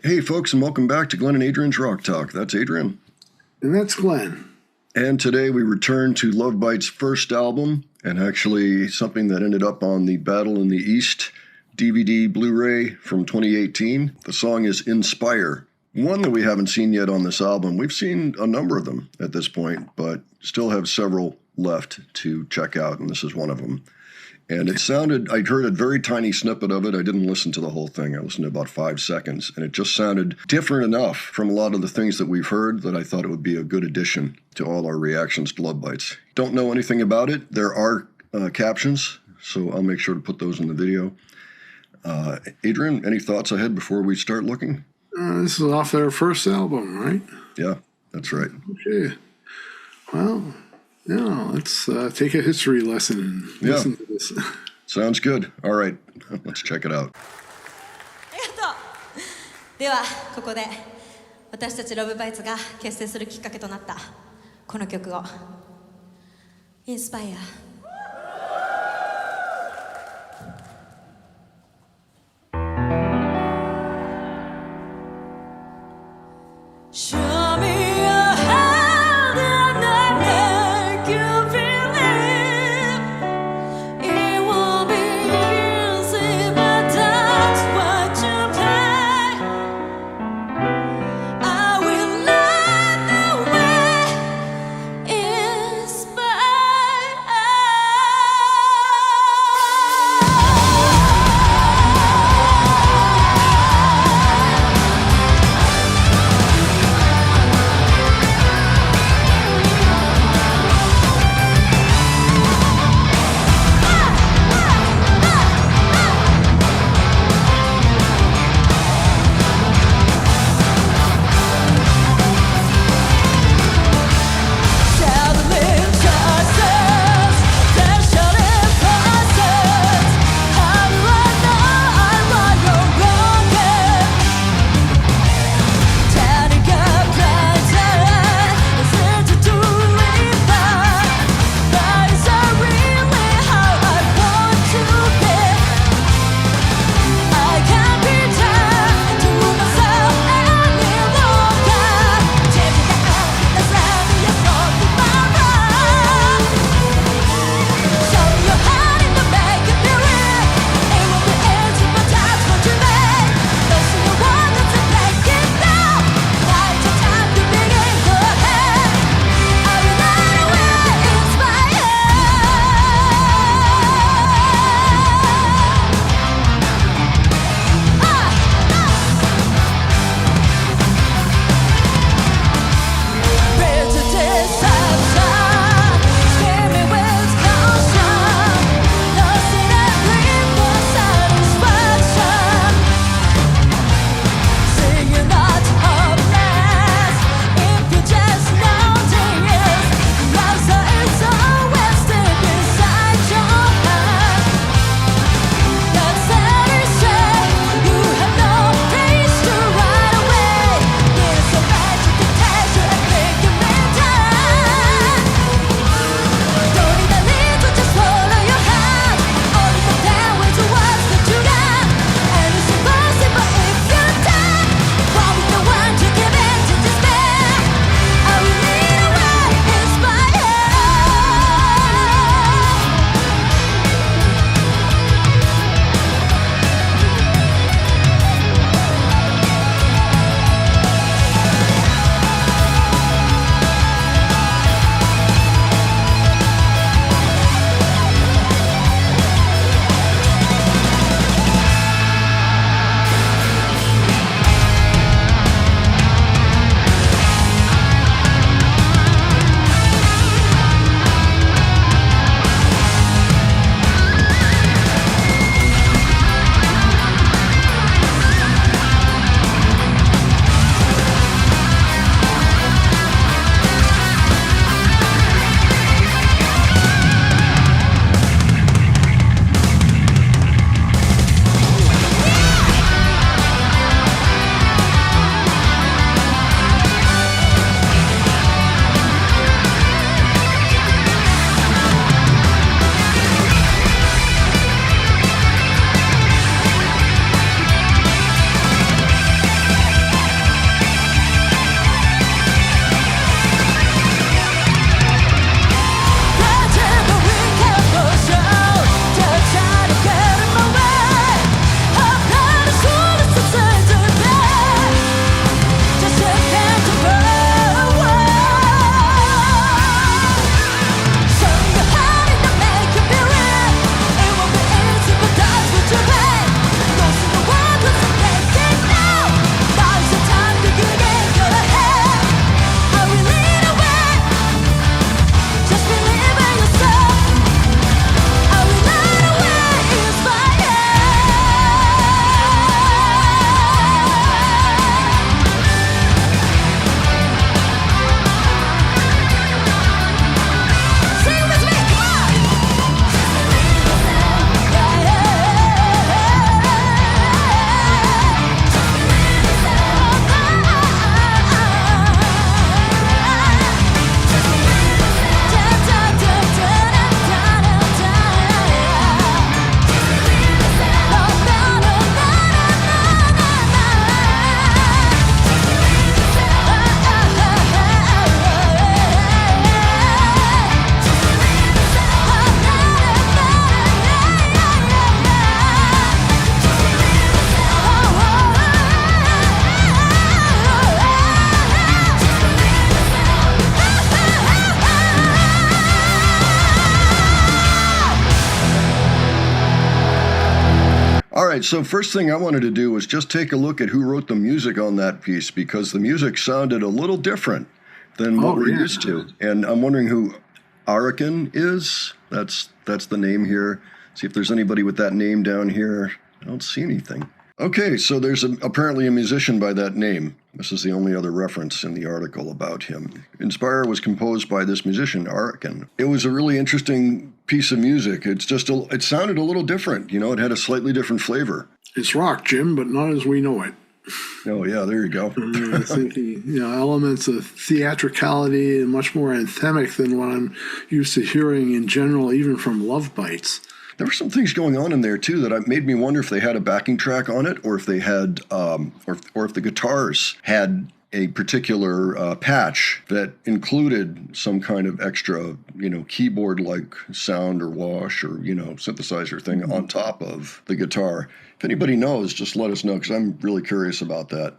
Hey, folks, and welcome back to Glenn and Adrian's Rock Talk. That's Adrian. And that's Glenn. And today we return to Love Bites' first album, and actually something that ended up on the Battle in the East DVD Blu-ray from 2018. The song is Inspire. One that we haven't seen yet on this album. We've seen a number of them at this point, but still have several left to check out, and this is one of them. And it sounded, I'd heard a very tiny snippet of it. I didn't listen to the whole thing. I listened to about 5 seconds, and it just sounded different enough from a lot of the things that we've heard that I thought it would be a good addition to all our reactions to Love Bites. Don't know anything about it. There are captions, so I'll make sure to put those in the video. Adrian, any thoughts ahead before we start looking? This is off their first album, right? Yeah, that's right. Okay. Well, yeah, let's take a history lesson and listen to this. Sounds good. All right, let's check it out. ありがとう。ではここで私たちロブバイツが結成するきっかけとなったこの曲をインスパイア。Show me your hand and I make you believe it won't be easy, but that's what you play. I will light the way, inspire. so first thing I wanted to do was just take a look at who wrote the music on that piece, because the music sounded a little different than what we're used to. And I'm wondering who Adrian is. That's the name here. See if there's anybody with that name down here. I don't see anything. Okay, so there's apparently a musician by that name. This is the only other reference in the article about him. Inspire was composed by this musician, Adrian. It was a really interesting piece of music. It sounded a little different. You know, it had a slightly different flavor. It's rock, Jim, but not as we know it. Oh, yeah, there you go. I think elements of theatricality and much more anthemic than what I'm used to hearing in general, even from Love Bites. There were some things going on in there too that made me wonder if they had a backing track on it, or if they had, or if the guitars had a particular patch that included some kind of extra, keyboard-like sound or wash or synthesizer thing on top of the guitar. If anybody knows, just let us know, because I'm really curious about that.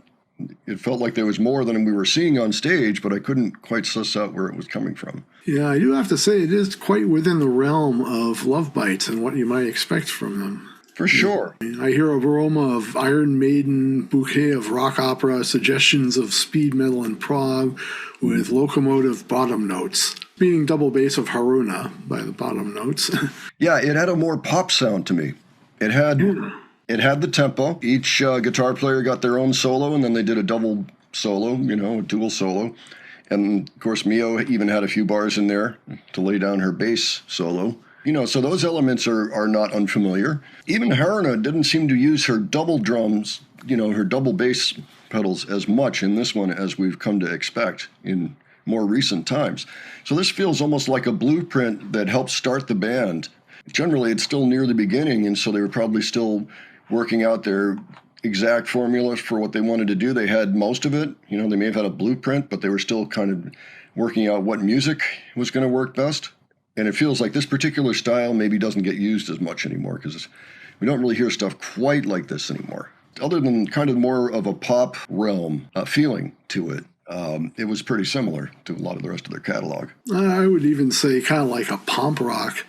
It felt like there was more than we were seeing on stage, but I couldn't quite suss out where it was coming from. Yeah, I do have to say it is quite within the realm of Love Bites and what you might expect from them. For sure. I hear a aroma of Iron Maiden, bouquet of rock opera, suggestions of speed metal and prog, with locomotive bottom notes. Being double bass of Haruna by the bottom notes. Yeah, it had a more pop sound to me. It had the tempo. Each guitar player got their own solo, and then they did a double solo, a dual solo. And, of course, Mio even had a few bars in there to lay down her bass solo. So those elements are not unfamiliar. Even Haruna didn't seem to use her double drums, her double bass pedals as much in this one as we've come to expect in more recent times. So this feels almost like a blueprint that helped start the band. Generally, it's still near the beginning, and so they were probably still working out their exact formulas for what they wanted to do. They had most of it. They may have had a blueprint, but they were still kind of working out what music was going to work best. And it feels like this particular style maybe doesn't get used as much anymore, because we don't really hear stuff quite like this anymore. Other than kind of more of a pop realm feeling to it, it was pretty similar to a lot of the rest of their catalog. I would even say kind of like a pomp rock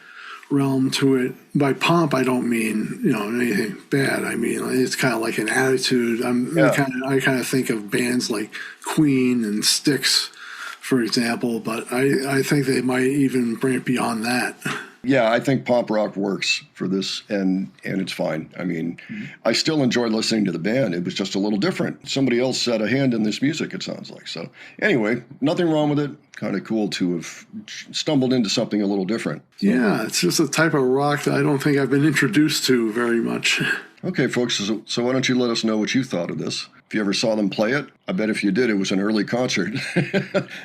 realm to it. By pomp, I don't mean anything bad. I mean it's kind of like an attitude. I kind of think of bands like Queen and Styx, for example, but I think they might even bring it beyond that. Yeah, I think pop rock works for this, and it's fine. I mean, I still enjoy listening to the band. It was just a little different. Somebody else had a hand in this music, it sounds like. So anyway, nothing wrong with it. Kind of cool to have stumbled into something a little different. Yeah, it's just a type of rock that I don't think I've been introduced to very much. Okay, folks, so why don't you let us know what you thought of this? If you ever saw them play it, I bet if you did, it was an early concert.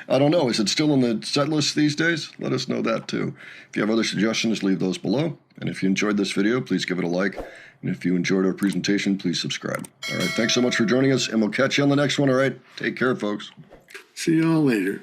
I don't know. Is it still on the set list these days? Let us know that, too. If you have other suggestions, leave those below. And if you enjoyed this video, please give it a like. And if you enjoyed our presentation, please subscribe. All right, thanks so much for joining us, and we'll catch you on the next one, all right? Take care, folks. See y'all later.